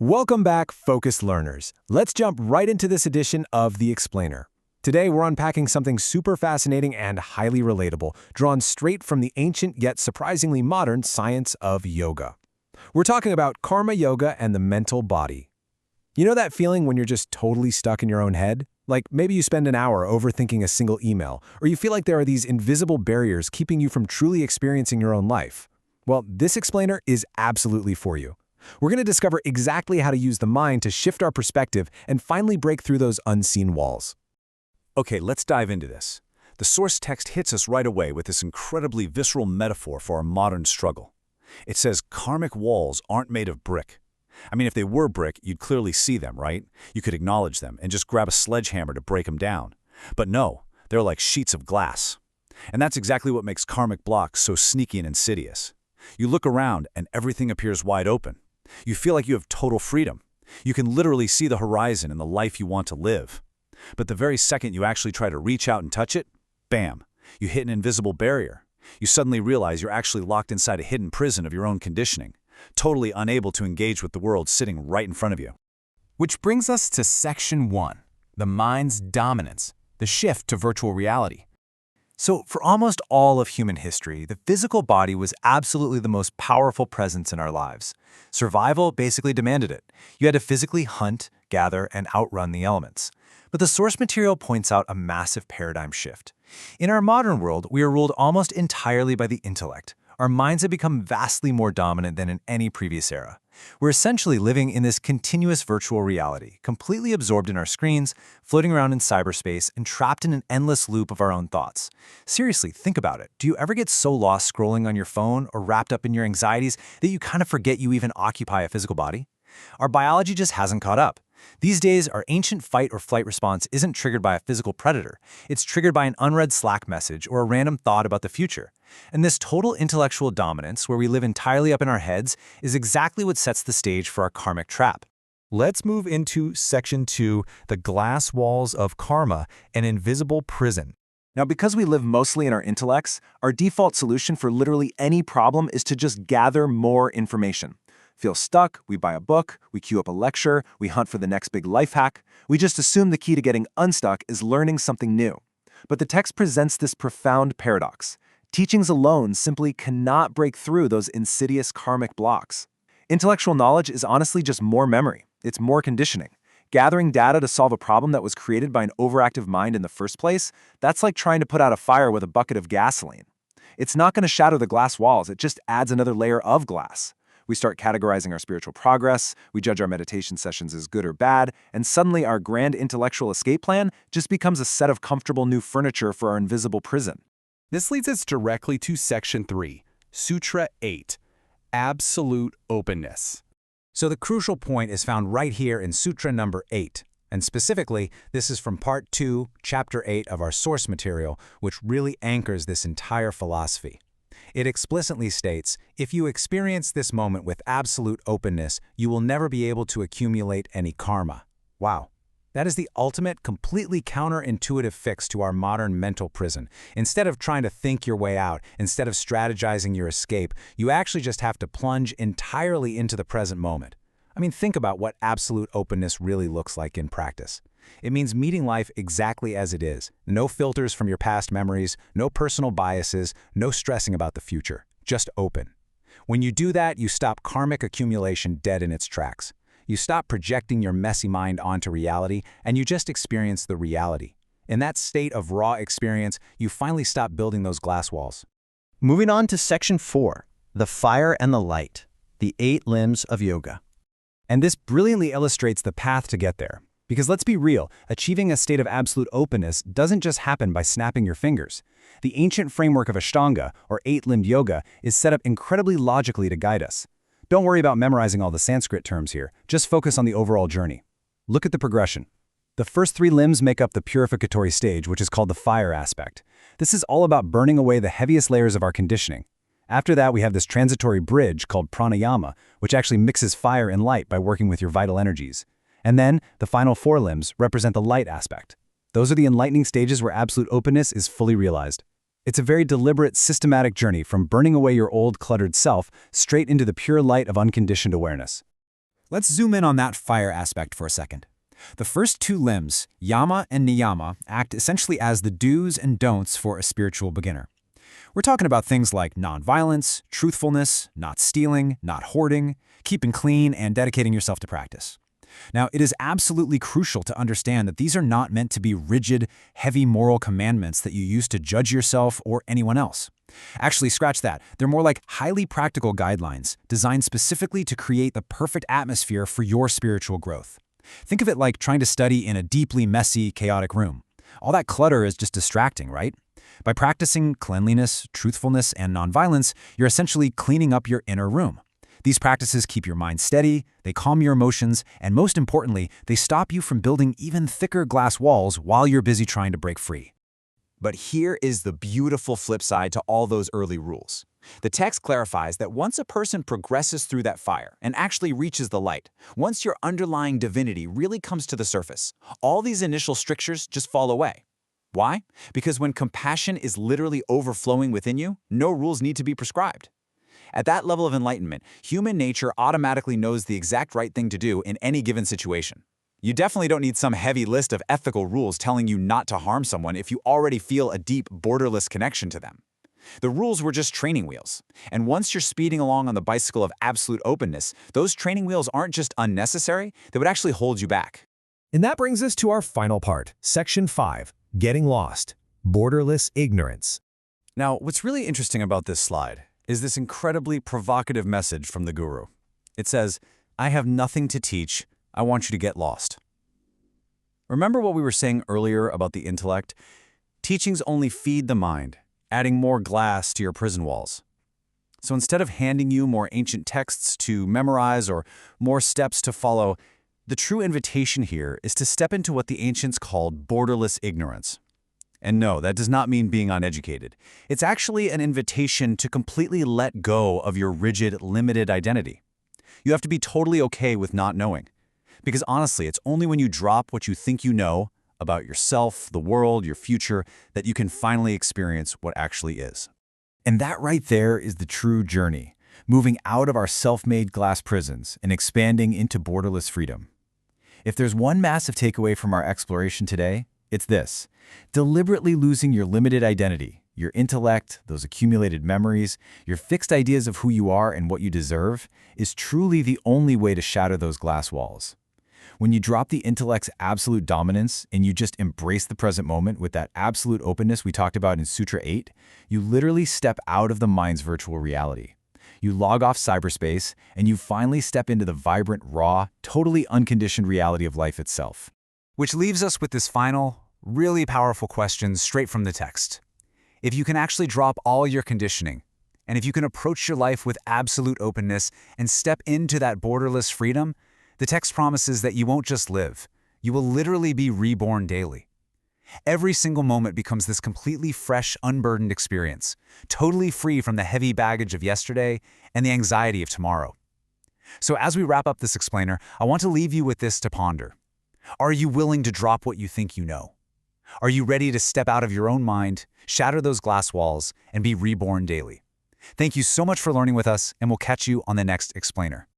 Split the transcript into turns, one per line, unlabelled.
Welcome back, focused learners. Let's jump right into this edition of The Explainer. Today, we're unpacking something super fascinating and highly relatable, drawn straight from the ancient yet surprisingly modern science of yoga. We're talking about karma yoga and the mental body. You know that feeling when you're just totally stuck in your own head? Like maybe you spend an hour overthinking a single email, or you feel like there are these invisible barriers keeping you from truly experiencing your own life. Well, this explainer is absolutely for you. We're going to discover exactly how to use the mind to shift our perspective and finally break through those unseen walls.
Okay, let's dive into this. The source text hits us right away with this incredibly visceral metaphor for our modern struggle. It says karmic walls aren't made of brick. I mean, if they were brick, you'd clearly see them, right? You could acknowledge them and just grab a sledgehammer to break them down. But no, they're like sheets of glass. And that's exactly what makes karmic blocks so sneaky and insidious. You look around and everything appears wide open. You feel like you have total freedom. You can literally see the horizon and the life you want to live. But the very second you actually try to reach out and touch it, bam, you hit an invisible barrier. You suddenly realize you're actually locked inside a hidden prison of your own conditioning, totally unable to engage with the world sitting right in front of you.
Which brings us to Section 1, the mind's dominance, the shift to virtual reality. So for almost all of human history, the physical body was absolutely the most powerful presence in our lives. Survival basically demanded it. You had to physically hunt, gather, and outrun the elements. But the source material points out a massive paradigm shift. In our modern world, we are ruled almost entirely by the intellect. Our minds have become vastly more dominant than in any previous era. We're essentially living in this continuous virtual reality, completely absorbed in our screens, floating around in cyberspace, and trapped in an endless loop of our own thoughts. Seriously, think about it. Do you ever get so lost scrolling on your phone or wrapped up in your anxieties that you kind of forget you even occupy a physical body? Our biology just hasn't caught up. These days, our ancient fight or flight response isn't triggered by a physical predator. It's triggered by an unread Slack message or a random thought about the future. And this total intellectual dominance, where we live entirely up in our heads, is exactly what sets the stage for our karmic trap.
Let's move into Section 2, the glass walls of karma, an invisible prison.
Now, because we live mostly in our intellects, our default solution for literally any problem is to just gather more information. Feel stuck, we buy a book, we queue up a lecture, we hunt for the next big life hack. We just assume the key to getting unstuck is learning something new. But the text presents this profound paradox. Teachings alone simply cannot break through those insidious karmic blocks. Intellectual knowledge is honestly just more memory. It's more conditioning. Gathering data to solve a problem that was created by an overactive mind in the first place, that's like trying to put out a fire with a bucket of gasoline. It's not going to shatter the glass walls, it just adds another layer of glass. We start categorizing our spiritual progress, we judge our meditation sessions as good or bad, and suddenly our grand intellectual escape plan just becomes a set of comfortable new furniture for our invisible prison.
This leads us directly to Section 3, Sutra 8, Absolute Openness.
So the crucial point is found right here in Sutra number 8. And specifically, this is from Part 2, Chapter 8 of our source material, which really anchors this entire philosophy. It explicitly states, if you experience this moment with absolute openness, you will never be able to accumulate any karma. Wow. That is the ultimate, completely counterintuitive fix to our modern mental prison. Instead of trying to think your way out, instead of strategizing your escape, you actually just have to plunge entirely into the present moment. I mean, think about what absolute openness really looks like in practice. It means meeting life exactly as it is. No filters from your past memories, no personal biases, no stressing about the future. Just open. When you do that, you stop karmic accumulation dead in its tracks. You stop projecting your messy mind onto reality, and you just experience the reality. In that state of raw experience, you finally stop building those glass walls.
Moving on to Section 4, the fire and the light, the 8 limbs of yoga.
And this brilliantly illustrates the path to get there. Because let's be real, achieving a state of absolute openness doesn't just happen by snapping your fingers. The ancient framework of Ashtanga, or 8-limbed yoga, is set up incredibly logically to guide us. Don't worry about memorizing all the Sanskrit terms here, just focus on the overall journey. Look at the progression. The first 3 limbs make up the purificatory stage, which is called the fire aspect. This is all about burning away the heaviest layers of our conditioning. After that, we have this transitory bridge called pranayama, which actually mixes fire and light by working with your vital energies. And then, the final 4 limbs represent the light aspect. Those are the enlightening stages where absolute openness is fully realized. It's a very deliberate, systematic journey from burning away your old, cluttered self straight into the pure light of unconditioned awareness.
Let's zoom in on that fire aspect for a second. The first two limbs, yama and niyama, act essentially as the do's and don'ts for a spiritual beginner. We're talking about things like nonviolence, truthfulness, not stealing, not hoarding, keeping clean, and dedicating yourself to practice. Now, it is absolutely crucial to understand that these are not meant to be rigid, heavy moral commandments that you use to judge yourself or anyone else. Actually, scratch that. They're more like highly practical guidelines designed specifically to create the perfect atmosphere for your spiritual growth. Think of it like trying to study in a deeply messy, chaotic room. All that clutter is just distracting, right? By practicing cleanliness, truthfulness, and nonviolence, you're essentially cleaning up your inner room. These practices keep your mind steady, they calm your emotions, and most importantly, they stop you from building even thicker glass walls while you're busy trying to break free.
But here is the beautiful flip side to all those early rules. The text clarifies that once a person progresses through that fire and actually reaches the light, once your underlying divinity really comes to the surface, all these initial strictures just fall away. Why? Because when compassion is literally overflowing within you, no rules need to be prescribed. At that level of enlightenment, human nature automatically knows the exact right thing to do in any given situation. You definitely don't need some heavy list of ethical rules telling you not to harm someone if you already feel a deep, borderless connection to them. The rules were just training wheels. And once you're speeding along on the bicycle of absolute openness, those training wheels aren't just unnecessary, they would actually hold you back.
And that brings us to our final part, Section 5, Getting Lost, Borderless Ignorance.
Now, what's really interesting about this slide is this incredibly provocative message from the Guru. It says, "I have nothing to teach. I want you to get lost." Remember what we were saying earlier about the intellect? Teachings only feed the mind, adding more glass to your prison walls. So instead of handing you more ancient texts to memorize or more steps to follow, the true invitation here is to step into what the ancients called borderless ignorance. And no, that does not mean being uneducated. It's actually an invitation to completely let go of your rigid, limited identity. You have to be totally okay with not knowing. Because honestly, it's only when you drop what you think you know about yourself, the world, your future, that you can finally experience what actually is.
And that right there is the true journey, moving out of our self-made glass prisons and expanding into borderless freedom. If there's one massive takeaway from our exploration today, it's this: deliberately losing your limited identity, your intellect, those accumulated memories, your fixed ideas of who you are and what you deserve, is truly the only way to shatter those glass walls. When you drop the intellect's absolute dominance and you just embrace the present moment with that absolute openness we talked about in Sutra 8, you literally step out of the mind's virtual reality. You log off cyberspace, and you finally step into the vibrant, raw, totally unconditioned reality of life itself.
Which leaves us with this final, really powerful question straight from the text. If you can actually drop all your conditioning, and if you can approach your life with absolute openness and step into that borderless freedom, the text promises that you won't just live, you will literally be reborn daily. Every single moment becomes this completely fresh, unburdened experience, totally free from the heavy baggage of yesterday and the anxiety of tomorrow. So as we wrap up this explainer, I want to leave you with this to ponder. Are you willing to drop what you think you know? Are you ready to step out of your own mind, shatter those glass walls, and be reborn daily? Thank you so much for learning with us, and we'll catch you on the next explainer.